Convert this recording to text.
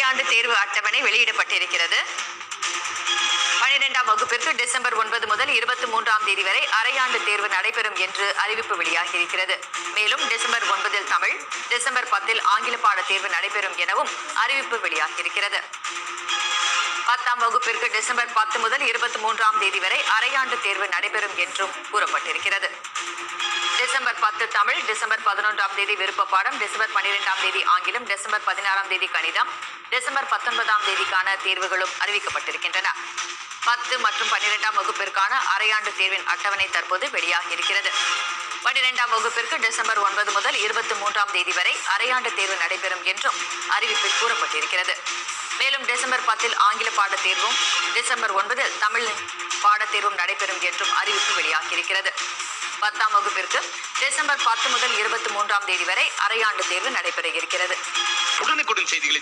அரையாண்டு தேர்வு அட்டவணை வெளியிடப்பட்டிருக்கிறது. 12ஆம் வகுப்பிற்கு டிசம்பர் 9 முதல் 23ஆம் தேதி வரை அரையாண்டு தேர்வு நடைபெறும் என்று அறிவிப்பு வெளியாகியிருக்கிறது. மேலும் டிசம்பர் 9 தமிழ், டிசம்பர் 10 ஆங்கில பாட தேர்வு நடைபெறும் எனவும் அறிவிப்பு வெளியாகியிருக்கிறது. 10ஆம் வகுப்பிற்கு டிசம்பர் 10 முதல் 23ஆம் தேதி வரை அரையாண்டு தேர்வு நடைபெறும் என்றும் கூறப்பட்டிருக்கிறது. டிசம்பர் 10 தமிழ், டிசம்பர் 11ஆம் தேதி விருப்ப பாடம், டிசம்பர் 12ஆம் தேதி ஆங்கிலம், டிசம்பர் 16ஆம் தேதி கணிதம், டிசம்பர் 19ஆம் தேதிக்கான தேர்வுகளும் அறிவிக்கப்பட்டிருக்கின்றன. 10 மற்றும் 12ஆம் வகுப்பிற்கான அரையாண்டு தேர்வின் அட்டவணை தற்போது வெளியாகி இருக்கிறது. 12ஆம் வகுப்பிற்கு டிசம்பர் 9 முதல் 23ஆம் தேதி வரை அரையாண்டு தேர்வு நடைபெறும் என்றும் அறிவிப்பில் கூறப்பட்டிருக்கிறது. மேலும் டிசம்பர் 10 ஆங்கில பாடத் தேர்வும், டிசம்பர் 9 தமிழ் பாடத் தேர்வும் நடைபெறும் என்றும் அறிவிப்பு வெளியாகியிருக்கிறது. 10ஆம் வகுப்பிற்கு டிசம்பர் 10 முதல் 23ஆம் தேதி வரை அரையாண்டு தேர்வு நடைபெற இருக்கிறது. உடனுக்குடன் செய்திகளை